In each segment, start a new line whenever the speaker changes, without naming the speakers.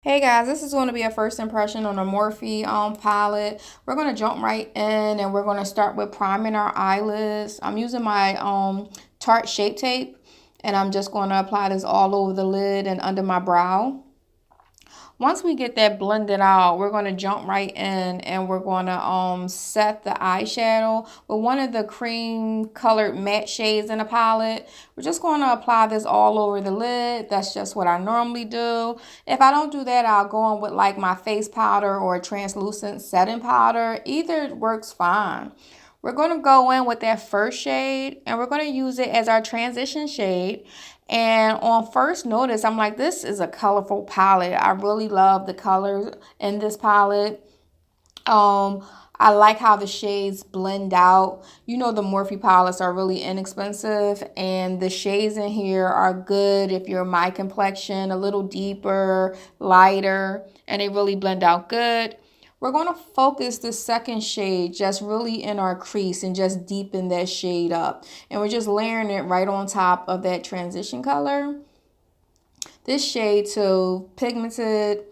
Hey guys, this is going to be a first impression on a Morphe palette. We're going to jump right in and we're going to start with priming our eyelids. I'm using my Tarte Shape Tape and I'm just going to apply this all over the lid and under my brow. Once we get that blended out, we're going to jump right in and we're going to set the eyeshadow with one of the cream colored matte shades in the palette. We're just going to apply this all over the lid. That's just what I normally do. If I don't do that, I'll go on with like my face powder or a translucent setting powder. Either works fine. We're going to go in with that first shade and we're going to use it as our transition shade. And on first notice, I'm like, this is a colorful palette. I really love the colors in this palette. I like how the shades blend out. You know, the Morphe palettes are really inexpensive and the shades in here are good if you're my complexion, a little deeper, lighter, and they really blend out good. We're going to focus the second shade just really in our crease and just deepen that shade up. And we're just layering it right on top of that transition color. This shade too, pigmented,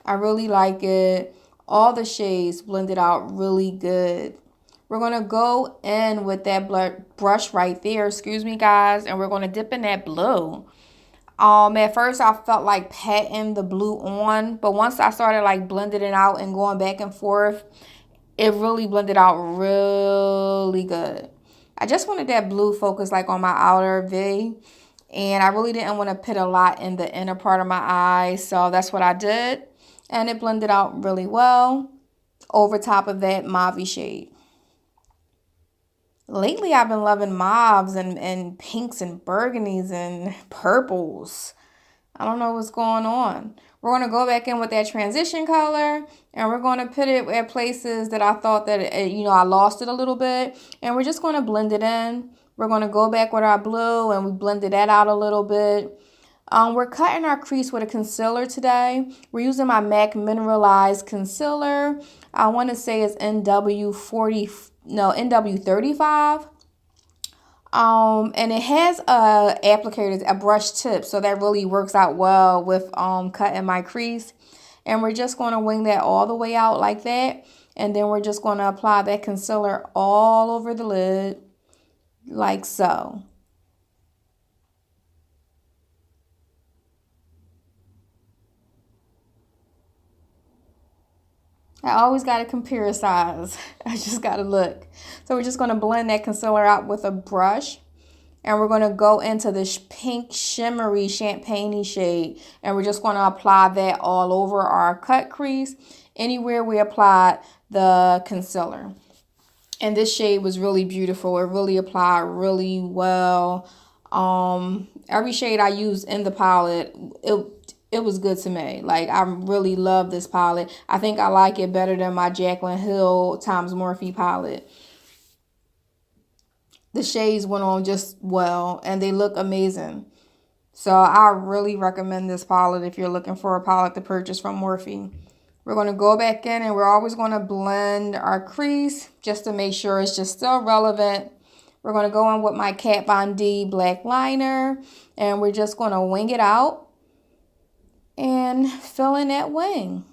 I really like it. All the shades blended out really good. We're going to go in with that brush right there, excuse me guys, and we're going to dip in that blue. At first I felt like patting the blue on, but once I started like blending it out and going back and forth, it really blended out really good. I just wanted that blue focus like on my outer V, and I really didn't want to put a lot in the inner part of my eye, so that's what I did, and it blended out really well over top of that mauve shade. Lately, I've been loving mauves and pinks and burgundies and purples. I don't know what's going on. We're going to go back in with that transition color and we're going to put it at places that I thought that, I lost it a little bit. And we're just going to blend it in. We're going to go back with our blue and we blended that out a little bit. We're cutting our crease with a concealer today. We're using my MAC Mineralized Concealer. I want to say it's NW35. And it has a applicator, a brush tip, so that really works out well with cutting my crease. And we're just going to wing that all the way out like that. And then we're just going to apply that concealer all over the lid like so. I always got to compare size. I just got to look. So we're just going to blend that concealer out with a brush. And we're going to go into this pink shimmery champagne shade. And we're just going to apply that all over our cut crease. Anywhere we applied the concealer. And this shade was really beautiful. It really applied really well. Every shade I used in the palette, it was good to me. Like, I really love this palette. I think I like it better than my Jaclyn Hill times Morphe palette. The shades went on just well and they look amazing. So I really recommend this palette if you're looking for a palette to purchase from Morphe. We're going to go back in and we're always going to blend our crease just to make sure it's just still relevant. We're going to go in with my Kat Von D black liner and we're just going to wing it out and fill in that wing.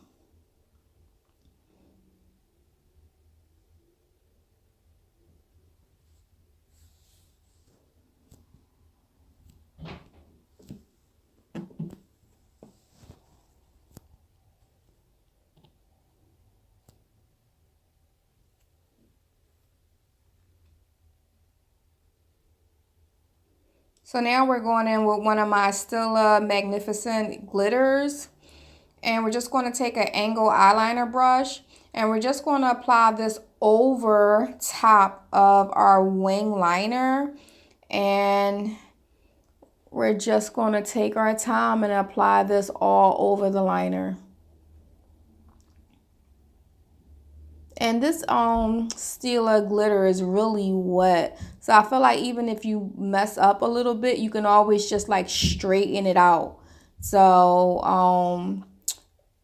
So now we're going in with one of my Stila Magnificent glitters. And we're just going to take an angle eyeliner brush. And we're just going to apply this over top of our wing liner. And we're just going to take our time and apply this all over the liner. And this Stila glitter is really wet. So I feel like even if you mess up a little bit, you can always just like straighten it out. So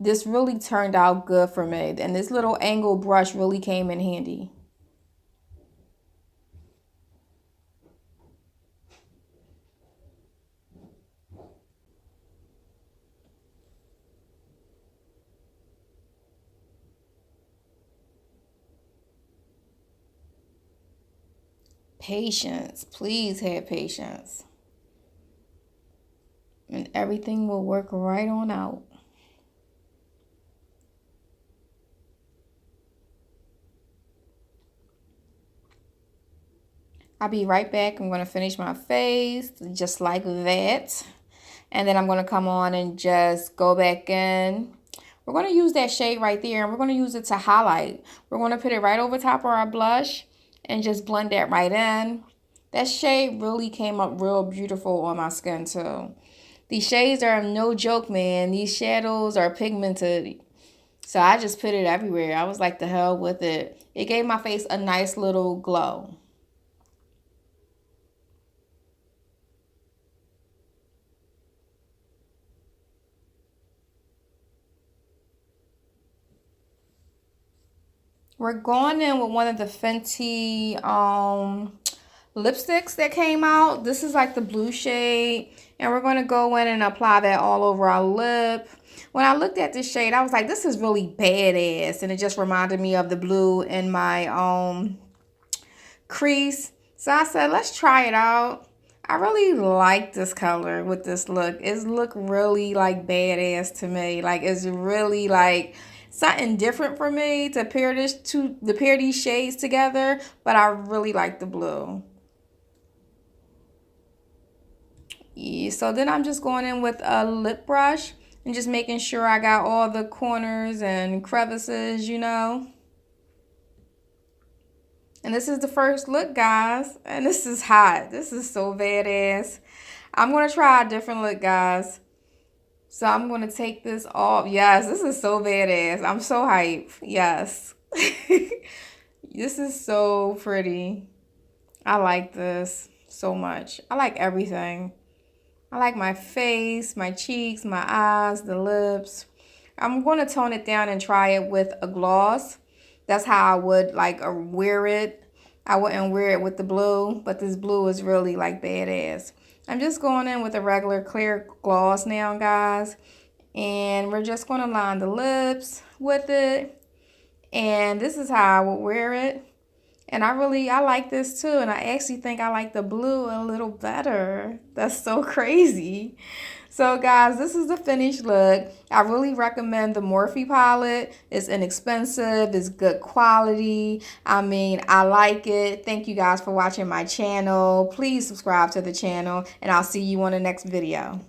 this really turned out good for me. And this little angle brush really came in handy. patience. Please have patience. And everything will work right on out. I'll be right back. I'm going to finish my face just like that. And then I'm going to come on and just go back in. We're going to use that shade right there, and we're going to use it to highlight. We're going to put it right over top of our blush and just blend that right in. That shade really came up real beautiful on my skin too. These shades are no joke, man. These shadows are pigmented. So I just put it everywhere. I was like, the hell with it. It gave my face a nice little glow. We're going in with one of the Fenty lipsticks that came out. This is like the blue shade. And we're going to go in and apply that all over our lip. When I looked at this shade, I was like, this is really badass. And it just reminded me of the blue in my crease. So I said, let's try it out. I really like this color with this look. It's look really like badass to me. Like it's really like something different for me to pair these shades together, but I really like the blue. Yeah, so then I'm just going in with a lip brush and just making sure I got all the corners and crevices, you know. And this is the first look, guys. And this is hot. This is so badass. I'm going to try a different look, guys. So I'm going to take this off. Yes, this is so badass. I'm so hyped. Yes. This is so pretty. I like this so much. I like everything. I like my face, my cheeks, my eyes, the lips. I'm going to tone it down and try it with a gloss. That's how I would like wear it. I wouldn't wear it with the blue, but this blue is really like badass. I'm just going in with a regular clear gloss now, guys. And we're just going to line the lips with it. And this is how I would wear it. And I like this too. And I actually think I like the blue a little better. That's so crazy. So guys, this is the finished look. I really recommend the Morphe palette. It's inexpensive. It's good quality. I mean, I like it. Thank you guys for watching my channel. Please subscribe to the channel. And I'll see you on the next video.